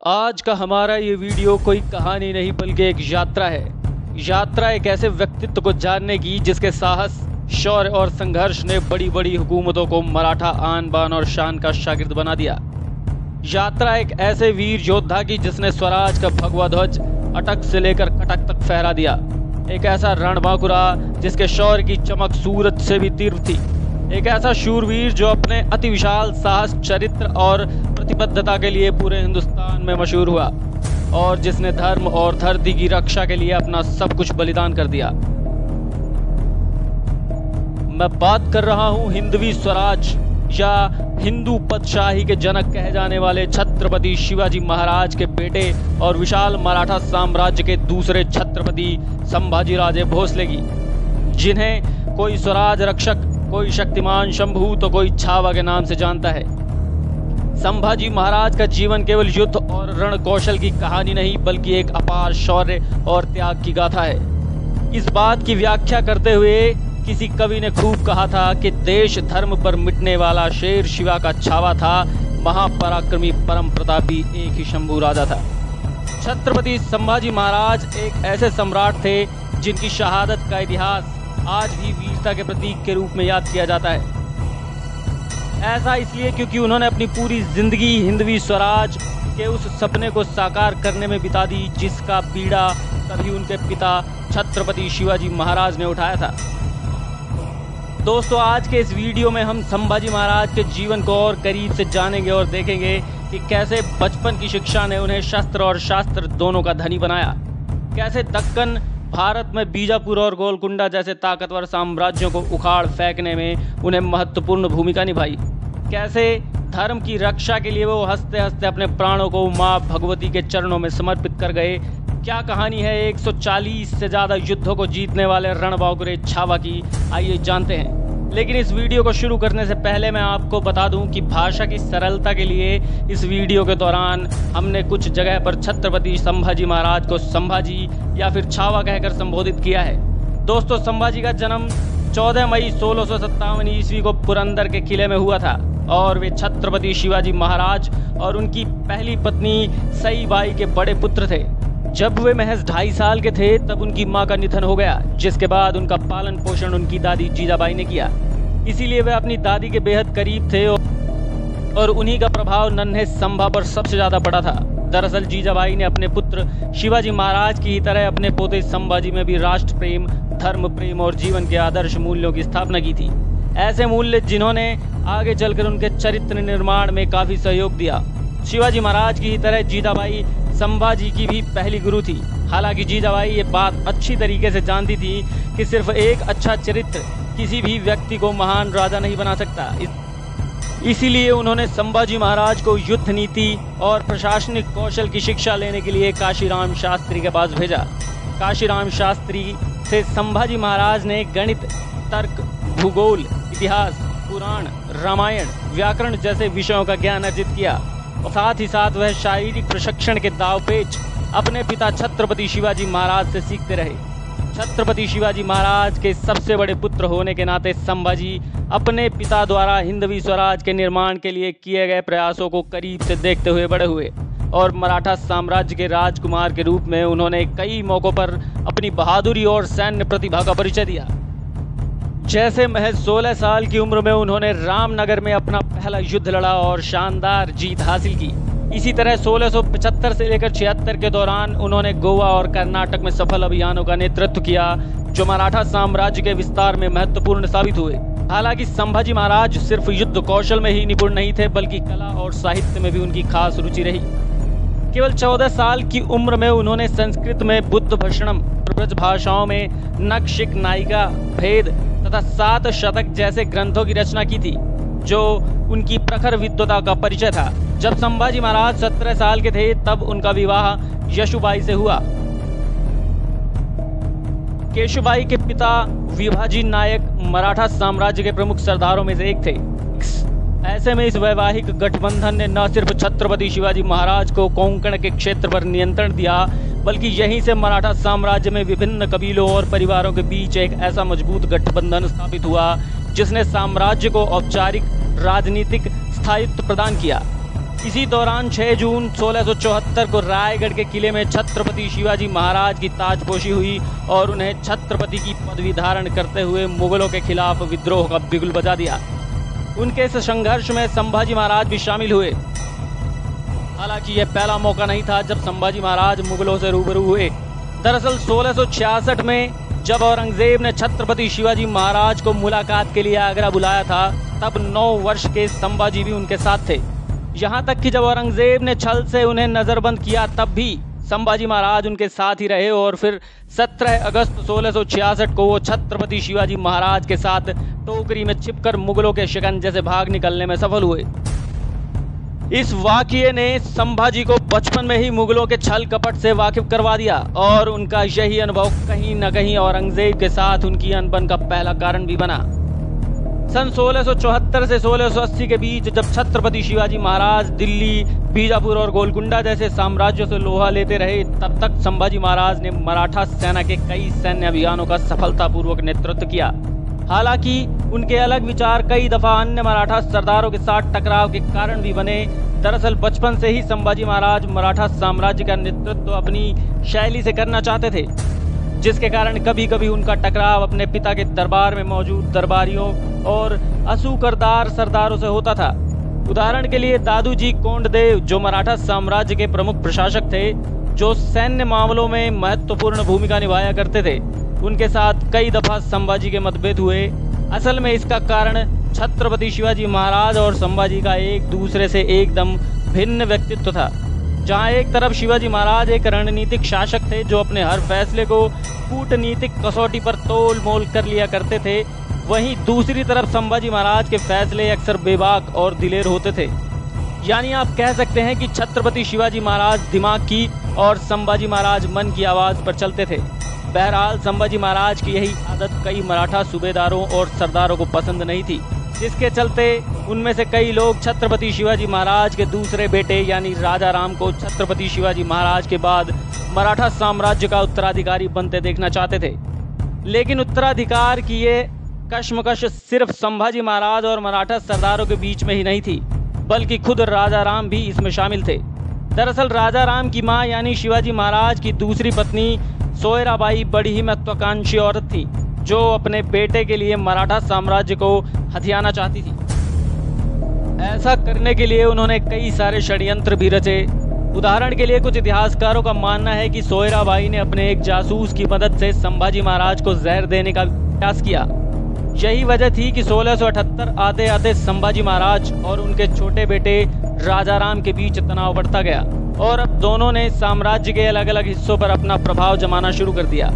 आज का हमारा ये वीडियो कोई कहानी नहीं बल्कि एक यात्रा है। यात्रा एक ऐसे व्यक्तित्व को जानने की जिसके साहस, शौर्य और संघर्ष ने बड़ी बड़ी हुकूमतों को मराठा आन बान और शान का शागिर्द बना दिया। यात्रा एक ऐसे वीर योद्धा की जिसने स्वराज का भगवा ध्वज अटक से लेकर कटक तक फहरा दिया। एक ऐसा रणबांकुरा जिसके शौर्य की चमक सूरज से भी तीव्र थी। एक ऐसा शूरवीर जो अपने अति विशाल साहस, चरित्र और प्रतिबद्धता के लिए पूरे हिंदुस्तान में मशहूर हुआ और जिसने धर्म और धरती की रक्षा के लिए अपना सब कुछ बलिदान कर दिया। मैं बात कर रहा हूं हिंदवी स्वराज या हिंदू पदशाही के जनक कहे जाने वाले छत्रपति शिवाजी महाराज के बेटे और विशाल मराठा साम्राज्य के दूसरे छत्रपति संभाजी राजे भोसले की, जिन्हें कोई स्वराज रक्षक, कोई शक्तिमान शंभू तो कोई छावा के नाम से जानता है। संभाजी महाराज का जीवन केवल युद्ध और रण कौशल की कहानी नहीं बल्कि एक अपार शौर्य और त्याग की गाथा है। इस बात की व्याख्या करते हुए किसी कवि ने खूब कहा था कि देश धर्म पर मिटने वाला शेर शिवा का छावा था, महापराक्रमी परम प्रतापी एक ही शंभू राजा था। छत्रपति संभाजी महाराज एक ऐसे सम्राट थे जिनकी शहादत का इतिहास आज भी वीरता के प्रतीक के रूप में याद किया जाता है। ऐसा इसलिए क्योंकि उन्होंने अपनी पूरी जिंदगी हिंदवी स्वराज के उस सपने को साकार करने में बिता दी जिसका बीड़ा तभी उनके पिता छत्रपति शिवाजी महाराज ने उठाया था। दोस्तों, आज के इस वीडियो में हम संभाजी महाराज के जीवन को और करीब से जानेंगे और देखेंगे कि कैसे बचपन की शिक्षा ने उन्हें शस्त्र और शास्त्र दोनों का धनी बनाया, कैसे दक्कन भारत में बीजापुर और गोलकुंडा जैसे ताकतवर साम्राज्यों को उखाड़ फेंकने में उन्हें महत्वपूर्ण भूमिका निभाई, कैसे धर्म की रक्षा के लिए वो हंसते हंसते अपने प्राणों को मां भगवती के चरणों में समर्पित कर गए। क्या कहानी है 140 से ज़्यादा युद्धों को जीतने वाले रणबांकुरे छावा की, आइए जानते हैं। लेकिन इस वीडियो को शुरू करने से पहले मैं आपको बता दूं कि भाषा की सरलता के लिए इस वीडियो के दौरान हमने कुछ जगह पर छत्रपति संभाजी महाराज को संभाजी या फिर छावा कहकर संबोधित किया है। दोस्तों, संभाजी का जन्म 14 मई 1657 ईस्वी को पुरंदर के किले में हुआ था और वे छत्रपति शिवाजी महाराज और उनकी पहली पत्नी सईबाई के बड़े पुत्र थे। जब वे महज 2.5 साल के थे तब उनकी मां का निधन हो गया, जिसके बाद उनका पालन पोषण उनकी दादी जीजाबाई ने किया। इसीलिए वे अपनी दादी के बेहद करीब थे और उन्हीं का प्रभाव नन्हे संभा पर सबसे ज्यादा पड़ा था। दरअसल जीजाबाई ने अपने पुत्र शिवाजी महाराज की ही तरह अपने पोते संभाजी में भी राष्ट्र प्रेम, धर्म प्रेम और जीवन के आदर्श मूल्यों की स्थापना की थी। ऐसे मूल्य जिन्होंने आगे चलकर उनके चरित्र निर्माण में काफी सहयोग दिया। शिवाजी महाराज की ही तरह जीजाबाई संभाजी की भी पहली गुरु थी। हालांकि जीजाबाई ये बात अच्छी तरीके से जानती थी कि सिर्फ एक अच्छा चरित्र किसी भी व्यक्ति को महान राजा नहीं बना सकता। इसीलिए उन्होंने संभाजी महाराज को युद्ध नीति और प्रशासनिक कौशल की शिक्षा लेने के लिए काशीराम शास्त्री के पास भेजा। काशीराम शास्त्री से संभाजी महाराज ने गणित, तर्क, भूगोल, इतिहास, पुराण, रामायण, व्याकरण जैसे विषयों का ज्ञान अर्जित किया। साथ ही साथ वह शारीरिक प्रशिक्षण के दावपेच अपने पिता छत्रपति शिवाजी महाराज से सीखते रहे। छत्रपति शिवाजी महाराज के सबसे बड़े पुत्र होने के नाते संभाजी अपने पिता द्वारा हिंदवी स्वराज के निर्माण के लिए किए गए प्रयासों को करीब से देखते हुए बड़े हुए और मराठा साम्राज्य के राजकुमार के रूप में उन्होंने कई मौकों पर अपनी बहादुरी और सैन्य प्रतिभा का परिचय दिया। जैसे महज 16 साल की उम्र में उन्होंने रामनगर में अपना पहला युद्ध लड़ा और शानदार जीत हासिल की। इसी तरह 1675 से लेकर 76 के दौरान उन्होंने गोवा और कर्नाटक में सफल अभियानों का नेतृत्व किया जो मराठा साम्राज्य के विस्तार में महत्वपूर्ण साबित हुए। हालांकि संभाजी महाराज सिर्फ युद्ध कौशल में ही निपुण नहीं थे बल्कि कला और साहित्य में भी उनकी खास रुचि रही। केवल 14 साल की उम्र में उन्होंने संस्कृत में बुद्ध भषणम, ब्रज भाषाओं में नखशिख नायिका, भेद तथा 7 शतक जैसे ग्रंथों की रचना की थी जो उनकी प्रखर विद्वता का परिचय था। जब संभाजी महाराज 17 साल के थे तब उनका विवाह यशुबाई से हुआ। केशुबाई के पिता विभाजी नायक मराठा साम्राज्य के प्रमुख सरदारों में से एक थे। ऐसे में इस वैवाहिक गठबंधन ने न सिर्फ छत्रपति शिवाजी महाराज को कोंकण के क्षेत्र पर नियंत्रण दिया बल्कि यहीं से मराठा साम्राज्य में विभिन्न कबीलों और परिवारों के बीच एक ऐसा मजबूत गठबंधन स्थापित हुआ जिसने साम्राज्य को औपचारिक राजनीतिक स्थायित्व प्रदान किया। इसी दौरान 6 जून 1674 को रायगढ़ के किले में छत्रपति शिवाजी महाराज की ताजपोशी हुई और उन्हें छत्रपति की पदवी धारण करते हुए मुगलों के खिलाफ विद्रोह का बिगुल बजा दिया। उनके इस संघर्ष में संभाजी महाराज भी शामिल हुए। हालांकि यह पहला मौका नहीं था जब संभाजी महाराज मुगलों से रूबरू हुए। दरअसल 1666 में जब औरंगजेब ने छत्रपति शिवाजी महाराज को मुलाकात के लिए आगरा बुलाया था, तब 9 वर्ष के संभाजी भी उनके साथ थे। यहाँ तक कि जब औरंगजेब ने छल से उन्हें नजरबंद किया, तब भी संभाजी महाराज उनके साथ ही रहे और फिर 17 अगस्त 1666 को वो छत्रपति शिवाजी महाराज के साथ टोकरी में छिपकर मुगलों के शिकंजे से भाग निकलने में सफल हुए। इस वाकये ने संभाजी को बचपन में ही मुगलों के छल कपट से वाकिफ करवा दिया और उनका यही अनुभव कहीं न कहीं औरंगजेब के साथ उनकी अनबन का पहला कारण भी बना। सन 1674 से 1680 के बीच जब छत्रपति शिवाजी महाराज दिल्ली, बीजापुर और गोलकुंडा जैसे साम्राज्यों से लोहा लेते रहे, तब तक संभाजी महाराज ने मराठा सेना के कई सैन्य अभियानों का सफलतापूर्वक नेतृत्व किया। हालांकि उनके अलग विचार कई दफा अन्य मराठा सरदारों के साथ टकराव के कारण भी बने। दरअसल बचपन से ही संभाजी महाराज मराठा साम्राज्य का नेतृत्व अपनी शैली से करना चाहते थे, जिसके कारण कभी कभी उनका टकराव अपने पिता के दरबार में मौजूद दरबारियों और असूकरदार सरदारों से होता था। उदाहरण के लिए दादूजी कोंडदेव, जो मराठा साम्राज्य के प्रमुख प्रशासक थे, जो सैन्य मामलों में महत्वपूर्ण भूमिका निभाया करते थे, उनके साथ कई दफा संभाजी के मतभेद हुए। असल में इसका कारण छत्रपति शिवाजी महाराज और संभाजी का एक दूसरे से एकदम भिन्न व्यक्तित्व था। जहां एक तरफ शिवाजी महाराज एक रणनीतिक शासक थे जो अपने हर फैसले को कूटनीतिक कसौटी पर तोल मोल कर लिया करते थे, वहीं दूसरी तरफ संभाजी महाराज के फैसले अक्सर बेबाक और दिलेर होते थे। यानी आप कह सकते हैं कि छत्रपति शिवाजी महाराज दिमाग की और संभाजी महाराज मन की आवाज पर चलते थे। बहरहाल संभाजी महाराज की यही आदत कई मराठा सूबेदारों और सरदारों को पसंद नहीं थी, जिसके चलते उनमें से कई लोग छत्रपति शिवाजी महाराज के दूसरे बेटे यानी राजा राम को छत्रपति शिवाजी महाराज के बाद मराठा साम्राज्य का उत्तराधिकारी बनते देखना चाहते थे। लेकिन उत्तराधिकार की ये कश्मकश सिर्फ संभाजी महाराज और मराठा सरदारों के बीच में ही नहीं थी, बल्कि खुद राजा राम भी इसमें शामिल थे। दरअसल राजा राम की मां यानी शिवाजी महाराज की दूसरी पत्नी सोयराबाई बड़ी ही महत्वाकांक्षी औरत थी, जो अपने बेटे के लिए मराठा साम्राज्य को हथियाना चाहती थी। ऐसा करने के लिए उन्होंने कई सारे षड्यंत्र भी रचे। उदाहरण के लिए कुछ इतिहासकारों का मानना है कि सोयराबाई ने अपने एक जासूस की मदद से संभाजी महाराज को जहर देने का प्रयास किया। यही वजह थी कि 1678 आते आते संभाजी महाराज और उनके छोटे बेटे राजा राम के बीच तनाव बढ़ता गया और अब दोनों ने साम्राज्य के अलग अलग हिस्सों पर अपना प्रभाव जमाना शुरू कर दिया।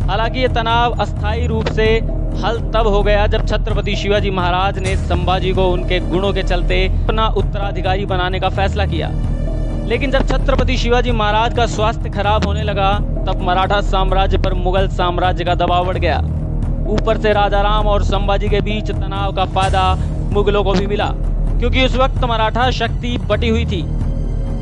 हालांकि ये तनाव अस्थायी रूप से हल तब हो गया जब छत्रपति शिवाजी महाराज ने संभाजी को उनके गुणों के चलते अपना उत्तराधिकारी बनाने का फैसला किया। लेकिन जब छत्रपति शिवाजी महाराज का स्वास्थ्य खराब होने लगा, तब मराठा साम्राज्य पर मुगल साम्राज्य का दबाव बढ़ गया। ऊपर से राजा राम और संभाजी के बीच तनाव का फायदा मुगलों को भी मिला, क्योंकि उस वक्त मराठा शक्ति बटी हुई थी।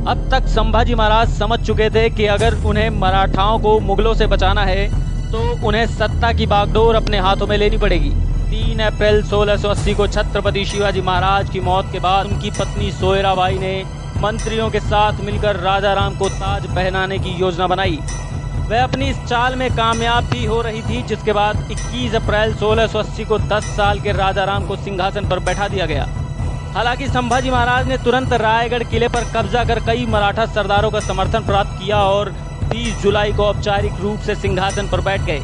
अब तक संभाजी महाराज समझ चुके थे कि अगर उन्हें मराठाओं को मुगलों से बचाना है तो उन्हें सत्ता की बागडोर अपने हाथों में लेनी पड़ेगी। 3 अप्रैल 1680 को छत्रपति शिवाजी महाराज की मौत के बाद उनकी पत्नी सोयराबाई ने मंत्रियों के साथ मिलकर राजा राम को ताज पहनाने की योजना बनाई। वह अपनी इस चाल में कामयाब भी हो रही थी, जिसके बाद 21 अप्रैल 1680 को 10 साल के राजा राम को सिंहासन पर बैठा दिया गया। हालांकि संभाजी महाराज ने तुरंत रायगढ़ किले पर कब्जा कर कई मराठा सरदारों का समर्थन प्राप्त किया और 20 जुलाई को औपचारिक रूप से सिंहासन पर बैठ गए।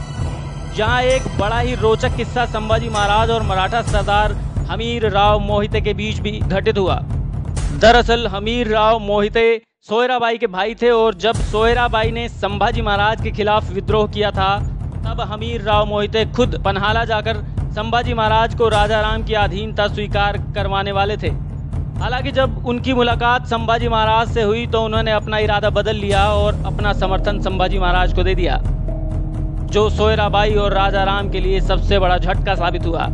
यहाँ एक बड़ा ही रोचक किस्सा संभाजी महाराज और मराठा सरदार हमीर राव मोहिते के बीच भी घटित हुआ। दरअसल हमीर राव मोहिते सोयराबाई के भाई थे और जब सोयराबाई ने संभाजी महाराज के खिलाफ विद्रोह किया था, तब हमीर राव मोहिते खुद पन्हाला जाकर संभाजी महाराज को राजा राम की अधीनता स्वीकार करवाने वाले थे। हालांकि जब उनकी मुलाकात संभाजी महाराज से हुई तो उन्होंने अपना इरादा बदल लिया और अपना समर्थन संभाजी महाराज को दे दिया, जो सोयराबाई और राजा राम के लिए सबसे बड़ा झटका साबित हुआ।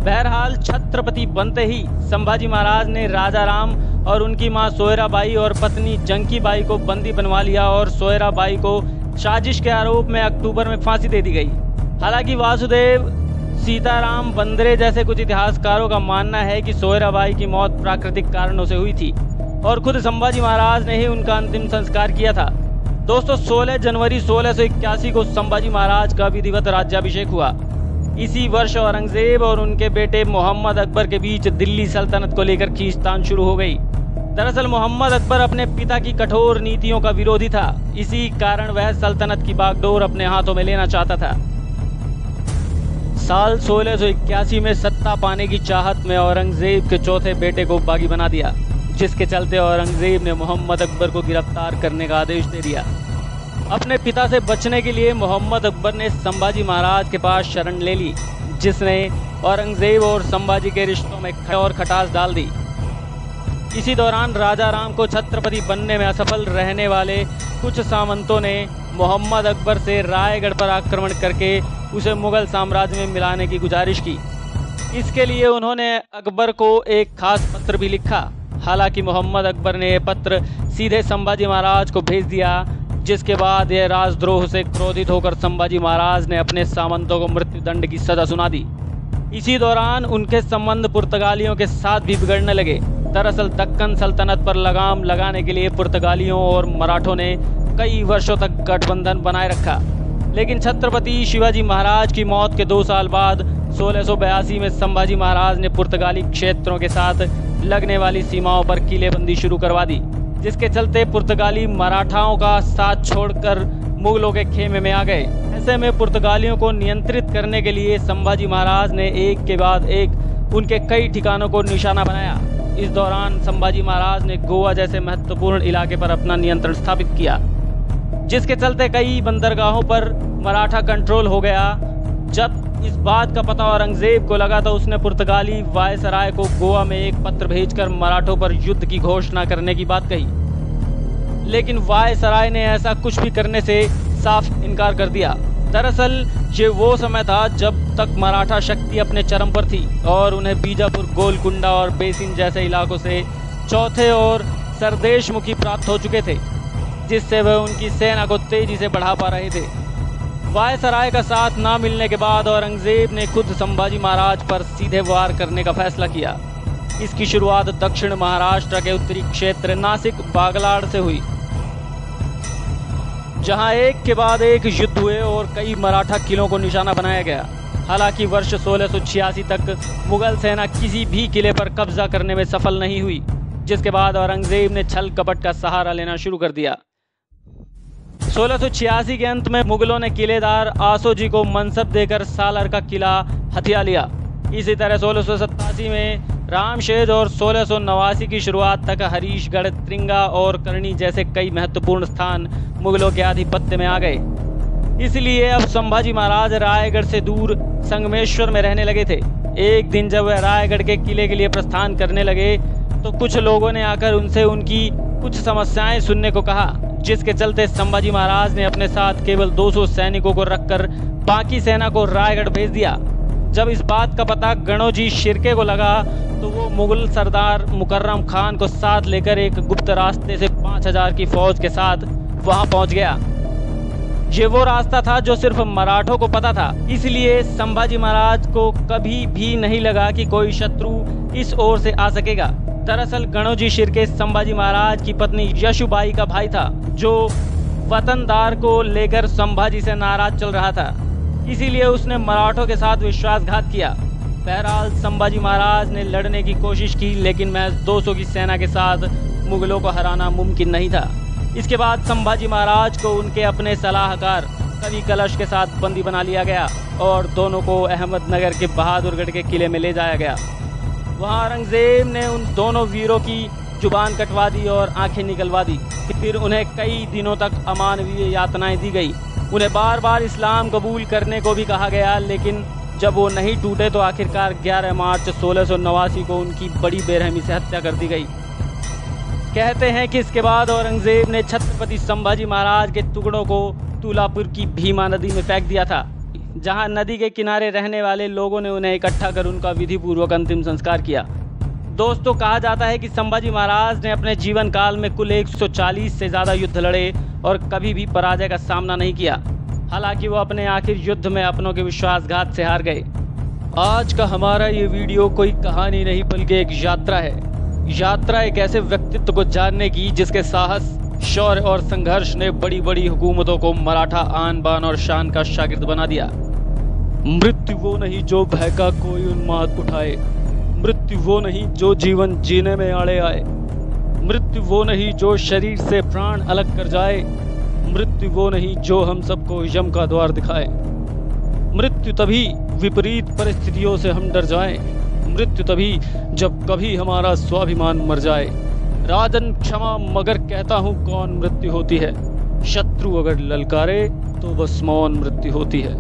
बहरहाल छत्रपति बनते ही संभाजी महाराज ने राजा राम और उनकी मां सोयराबाई और पत्नी जंकीबाई को बंदी बनवा लिया और सोयराबाई को साजिश के आरोप में अक्टूबर में फांसी दे दी गई। हालांकि वासुदेव सीताराम बंदरे जैसे कुछ इतिहासकारों का मानना है कि सोयराबाई की मौत प्राकृतिक कारणों से हुई थी और खुद संभाजी महाराज ने ही उनका अंतिम संस्कार किया था। दोस्तों 16 जनवरी 1681 को संभाजी महाराज का विधिवत राज्याभिषेक हुआ। इसी वर्ष औरंगजेब और उनके बेटे मोहम्मद अकबर के बीच दिल्ली सल्तनत को लेकर खींचतान शुरू हो गई। दरअसल मोहम्मद अकबर अपने पिता की कठोर नीतियों का विरोधी था, इसी कारण वह सल्तनत की बागडोर अपने हाथों में लेना चाहता था। साल 1681 में सत्ता पाने की चाहत में औरंगजेब के चौथे बेटे को बागी बना दिया, जिसके चलते औरंगजेब ने मोहम्मद अकबर को गिरफ्तार करने का आदेश दे दिया। अपने पिता से बचने के लिए मोहम्मद अकबर ने संभाजी महाराज के पास शरण ले ली, जिसने औरंगजेब और संभाजी के रिश्तों में और खटास डाल दी। इसी दौरान राजा राम को छत्रपति बनने में असफल रहने वाले कुछ सामंतों ने मोहम्मद अकबर से रायगढ़ पर आक्रमण करके उसे मुगल साम्राज्य में मिलाने की गुजारिश की। इसके लिए उन्होंने अकबर को एक खास पत्र भी लिखा। हालांकि मोहम्मद अकबर ने यह पत्र सीधे संभाजी महाराज को भेज दिया, जिसके बाद यह राजद्रोह से क्रोधित होकर संभाजी महाराज ने अपने सामंतों को मृत्युदंड की सजा सुना दी। इसी दौरान उनके संबंध पुर्तगालियों के साथ भी बिगड़ने लगे। दरअसल दक्कन सल्तनत पर लगाम लगाने के लिए पुर्तगालियों और मराठों ने कई वर्षों तक गठबंधन बनाए रखा, लेकिन छत्रपति शिवाजी महाराज की मौत के 2 साल बाद 1682 में संभाजी महाराज ने पुर्तगाली क्षेत्रों के साथ लगने वाली सीमाओं पर किलेबंदी शुरू करवा दी, जिसके चलते पुर्तगाली मराठाओं का साथ छोड़कर मुगलों के खेमे में आ गए। ऐसे में पुर्तगालियों को नियंत्रित करने के लिए संभाजी महाराज ने एक के बाद एक उनके कई ठिकानों को निशाना बनाया। इस दौरान संभाजी महाराज ने गोवा जैसे महत्वपूर्ण इलाके पर अपना नियंत्रण स्थापित किया, जिसके चलते कई बंदरगाहों पर मराठा कंट्रोल हो गया। जब इस बात का पता औरंगजेब को लगा तो उसने पुर्तगाली वायसराय को गोवा में एक पत्र भेजकर मराठों पर युद्ध की घोषणा करने की बात कही, लेकिन वायसराय ने ऐसा कुछ भी करने से साफ इनकार कर दिया। दरअसल ये वो समय था जब तक मराठा शक्ति अपने चरम पर थी और उन्हें बीजापुर, गोलकुंडा और बेसिन जैसे इलाकों से चौथे और सरदेशमुखी प्राप्त हो चुके थे, जिससे वह उनकी सेना को तेजी से बढ़ा पा रहे थे। वायसराय का साथ ना मिलने के बाद औरंगजेब ने खुद संभाजी महाराज पर सीधे वार करने का फैसला किया। इसकी शुरुआत दक्षिण महाराष्ट्र के उत्तरी क्षेत्र नासिक बागलाड़ से हुई, जहां एक के बाद एक युद्ध हुए और कई मराठा किलों को निशाना बनाया गया। हालांकि वर्ष 1686 तक मुगल सेना किसी भी किले पर कब्जा करने में सफल नहीं हुई, जिसके बाद औरंगजेब ने छल कपट का सहारा लेना शुरू कर दिया। 1686 के अंत में मुगलों ने किलेदार आसोजी को मनसब देकर सालर का किला हथिया लिया। इसी तरह 1687 में रामशेज और 1689 की शुरुआत तक हरीशगढ़, त्रिंगा और करनी जैसे कई महत्वपूर्ण स्थान मुगलों के आधिपत्य में आ गए। इसलिए अब संभाजी महाराज रायगढ़ से दूर संगमेश्वर में रहने लगे थे। एक दिन जब वह रायगढ़ के किले के लिए प्रस्थान करने लगे तो कुछ लोगों ने आकर उनसे उनकी कुछ समस्याएं सुनने को कहा, जिसके चलते संभाजी महाराज ने अपने साथ केवल 200 सैनिकों को रखकर बाकी सेना को रायगढ़ भेज दिया। जब इस बात का पता गणोजी शिर्के को लगा तो वो मुगल सरदार मुकर्रम खान को साथ लेकर एक गुप्त रास्ते से 5000 की फौज के साथ वहां पहुंच गया। ये वो रास्ता था जो सिर्फ मराठों को पता था, इसलिए संभाजी महाराज को कभी भी नहीं लगा कि कोई शत्रु इस ओर से आ सकेगा। दरअसल गणोजी शिर्के संभाजी महाराज की पत्नी यशुबाई का भाई था, जो वतनदार को लेकर संभाजी से नाराज चल रहा था, इसीलिए उसने मराठों के साथ विश्वासघात किया। बहरहाल संभाजी महाराज ने लड़ने की कोशिश की, लेकिन महज 200 की सेना के साथ मुगलों को हराना मुमकिन नहीं था। इसके बाद संभाजी महाराज को उनके अपने सलाहकार कवि कलश के साथ बंदी बना लिया गया और दोनों को अहमदनगर के बहादुरगढ़ के किले में ले जाया गया। वहां औरंगजेब ने उन दोनों वीरों की जुबान कटवा दी और आंखें निकलवा दी। फिर उन्हें कई दिनों तक अमानवीय यातनाएं दी गई। उन्हें बार बार इस्लाम कबूल करने को भी कहा गया, लेकिन जब वो नहीं टूटे तो आखिरकार 11 मार्च 1689 को उनकी बड़ी बेरहमी से हत्या कर दी गई। कहते हैं कि इसके बाद औरंगजेब ने छत्रपति संभाजी महाराज के टुकड़ों को तुलापुर की भीमा नदी में फेंक दिया था, जहां नदी के किनारे रहने वाले लोगों ने उन्हें इकट्ठा कर उनका विधिपूर्वक अंतिम संस्कार किया। दोस्तों, कहा जाता है कि संभाजी महाराज ने अपने जीवन काल में कुल 140 से ज़्यादा युद्ध लड़े और कभी भी पराजय का सामना नहीं किया। हालांकि वो अपने आखिर युद्ध में अपनों के विश्वासघात से हार गए। आज का हमारा ये वीडियो कोई कहानी नहीं बल्कि एक यात्रा है। यात्रा एक ऐसे व्यक्तित्व को जानने की जिसके साहस, शौर्य और संघर्ष ने बड़ी बड़ी हुकूमतों को मराठा आन बान और शान का शागिर्द बना दिया। मृत्यु वो नहीं जो भय का कोई उन्माद उठाए, मृत्यु वो नहीं जो जीवन जीने में आड़े आए, मृत्यु वो नहीं जो शरीर से प्राण अलग कर जाए, मृत्यु वो नहीं जो हम सबको यम का द्वार दिखाए। मृत्यु तभी विपरीत परिस्थितियों से हम डर जाएं, मृत्यु तभी जब कभी हमारा स्वाभिमान मर जाए। राजन क्षमा मगर कहता हूँ कौन मृत्यु होती है, शत्रु अगर ललकारे तो बस मौन मृत्यु होती है।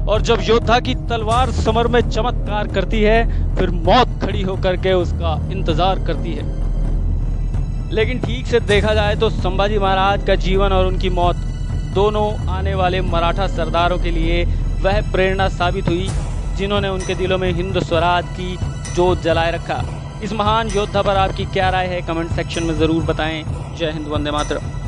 और जब योद्धा की तलवार समर में चमत्कार करती है, फिर मौत खड़ी होकर के उसका इंतजार करती है। लेकिन ठीक से देखा जाए तो संभाजी महाराज का जीवन और उनकी मौत दोनों आने वाले मराठा सरदारों के लिए वह प्रेरणा साबित हुई जिन्होंने उनके दिलों में हिंद स्वराज की जोत जलाए रखा। इस महान योद्धा पर आपकी क्या राय है, कमेंट सेक्शन में ज़रूर बताएं। जय हिंद, वंदे मातरम।